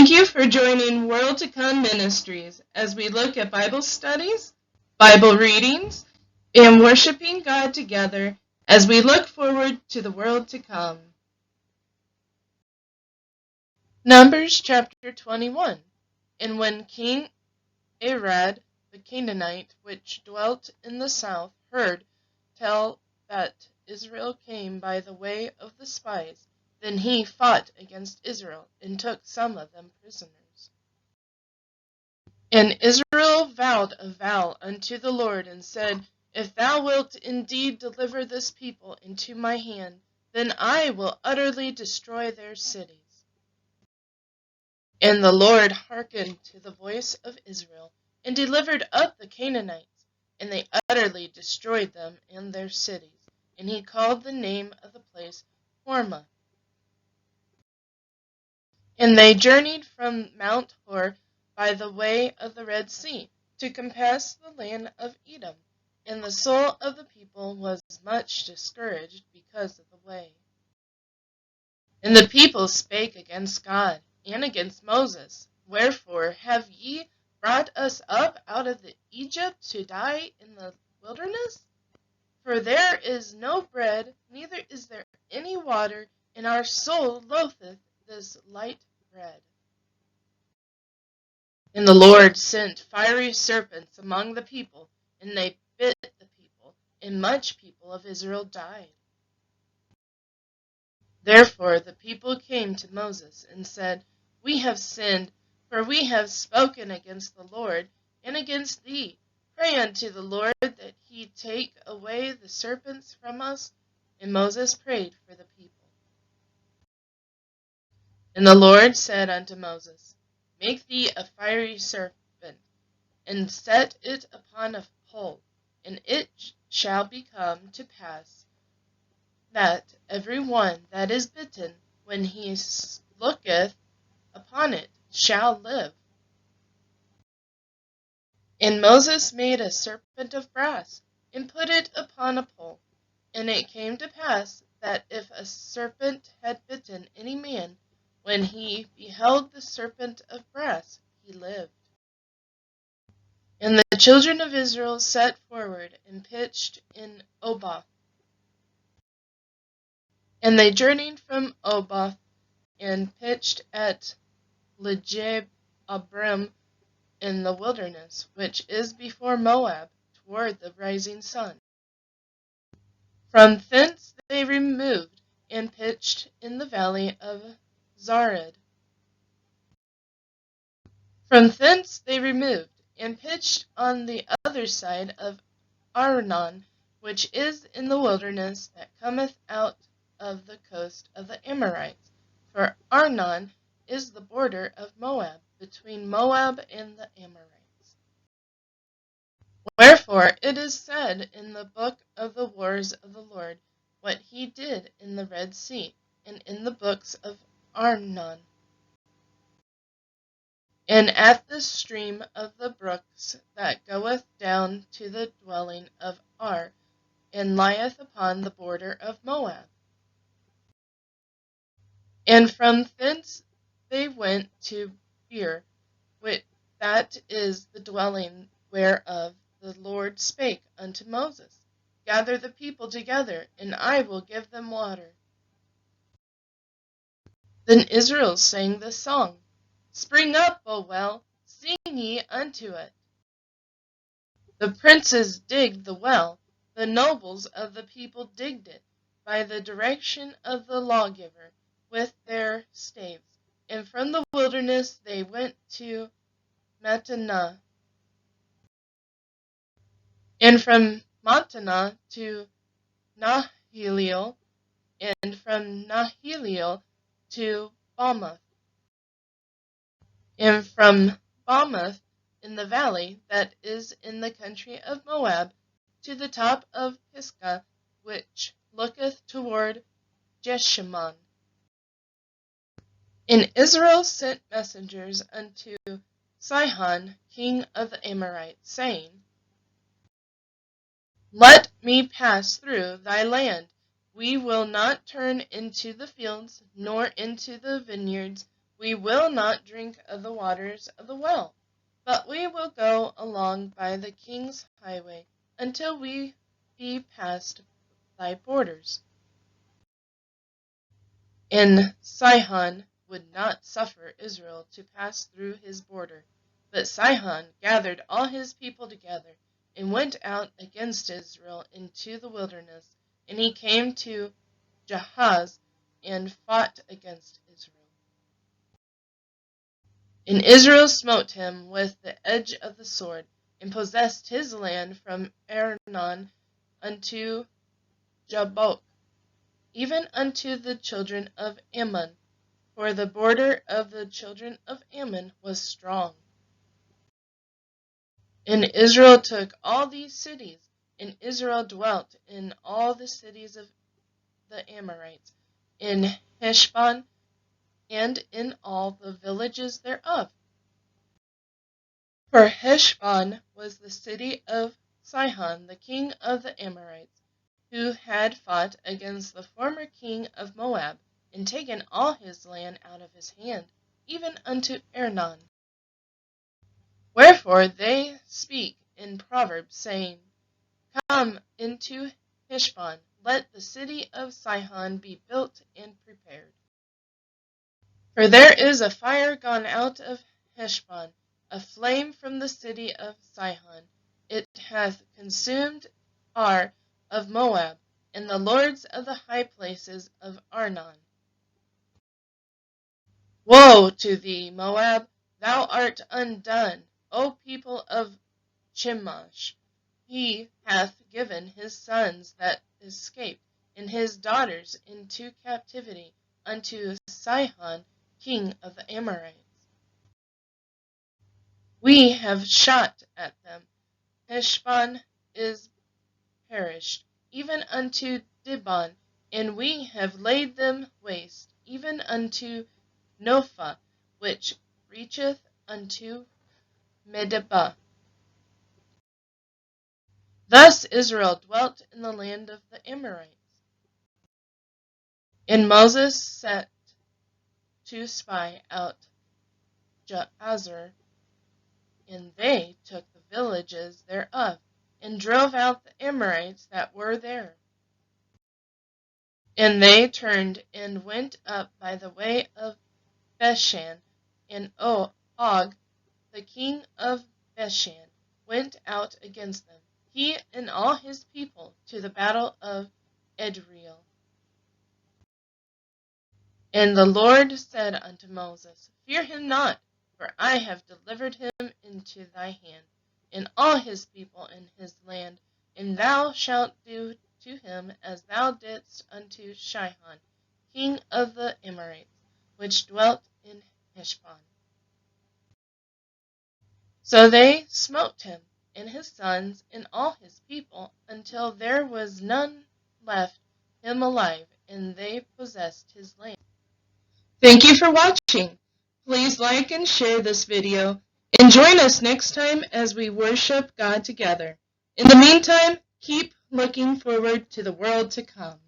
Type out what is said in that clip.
Thank you for joining World to Come Ministries as we look at Bible studies, Bible readings, and worshiping God together as we look forward to the world to come. Numbers chapter 21. And when King Arad the Canaanite, which dwelt in the south, heard tell that Israel came by the way of the spies, then he fought against Israel, and took some of them prisoners. And Israel vowed a vow unto the Lord, and said, If thou wilt indeed deliver this people into my hand, then I will utterly destroy their cities. And the Lord hearkened to the voice of Israel, and delivered up the Canaanites, and they utterly destroyed them and their cities. And he called the name of the place Hormah. And they journeyed from Mount Hor by the way of the Red Sea, to compass the land of Edom. And the soul of the people was much discouraged because of the way. And the people spake against God, and against Moses, Wherefore have ye brought us up out of Egypt to die in the wilderness? For there is no bread, neither is there any water, and our soul loatheth this light bread. And the Lord sent fiery serpents among the people, and they bit the people, and much people of Israel died. Therefore the people came to Moses, and said, We have sinned, for we have spoken against the Lord, and against thee. Pray unto the Lord that he take away the serpents from us. And Moses prayed for the people. And the Lord said unto Moses, Make thee a fiery serpent, and set it upon a pole, and it shall become to pass that every one that is bitten, when he looketh upon it, shall live. And Moses made a serpent of brass, and put it upon a pole. And it came to pass that if a serpent had bitten any man, when he beheld the serpent of brass, he lived. And the children of Israel set forward, and pitched in Oboth. And they journeyed from Oboth, and pitched at Abram in the wilderness, which is before Moab, toward the rising sun. From thence they removed, and pitched in the valley of Zared. From thence they removed, and pitched on the other side of Arnon, which is in the wilderness that cometh out of the coast of the Amorites. For Arnon is the border of Moab, between Moab and the Amorites. Wherefore it is said in the book of the wars of the Lord, what he did in the Red Sea, and in the books of Arnon, and at the stream of the brooks that goeth down to the dwelling of Ar, and lieth upon the border of Moab. And from thence they went to Beer, that is the dwelling whereof the Lord spake unto Moses, Gather the people together, and I will give them water. Then Israel sang this song, Spring up, O well, sing ye unto it. The princes digged the well, the nobles of the people digged it, by the direction of the lawgiver, with their staves. And from the wilderness they went to Mattanah, and from Mattanah to Nahiliel, and from Nahiliel to Bamath, and from Bamath in the valley that is in the country of Moab, to the top of Pisgah, which looketh toward Jeshimon. And Israel sent messengers unto Sihon, king of the Amorites, saying, Let me pass through thy land. We will not turn into the fields, nor into the vineyards. We will not drink of the waters of the well, but we will go along by the king's highway until we be past thy borders. And Sihon would not suffer Israel to pass through his border. But Sihon gathered all his people together, and went out against Israel into the wilderness, and he came to Jahaz, and fought against Israel. And Israel smote him with the edge of the sword, and possessed his land from Arnon unto Jabbok, even unto the children of Ammon, for the border of the children of Ammon was strong. And Israel took all these cities, and Israel dwelt in all the cities of the Amorites, in Heshbon, and in all the villages thereof. For Heshbon was the city of Sihon, the king of the Amorites, who had fought against the former king of Moab, and taken all his land out of his hand, even unto Arnon. Wherefore they speak in Proverbs, saying, Come into Heshbon, let the city of Sihon be built and prepared. For there is a fire gone out of Heshbon, a flame from the city of Sihon. It hath consumed Ar of Moab, and the lords of the high places of Arnon. Woe to thee, Moab! Thou art undone, O people of Chemosh! He hath given his sons that escaped, and his daughters into captivity, unto Sihon, king of the Amorites. We have shot at them. Heshbon is perished, even unto Dibon, and we have laid them waste, even unto Nophah, which reacheth unto Medeba. Thus Israel dwelt in the land of the Amorites. And Moses set to spy out Jazer, and they took the villages thereof, and drove out the Amorites that were there. And they turned and went up by the way of Bashan, and Og, the king of Bashan, went out against them, he and all his people, to the battle of Edrei. And the Lord said unto Moses, Fear him not, for I have delivered him into thy hand, and all his people in his land, and thou shalt do to him as thou didst unto Sihon, king of the Amorites, which dwelt in Heshbon. So they smote him, and his sons, and all his people, until there was none left him alive, and they possessed his land. Thank you for watching. Please like and share this video, and join us next time as we worship God together. In the meantime, keep looking forward to the world to come.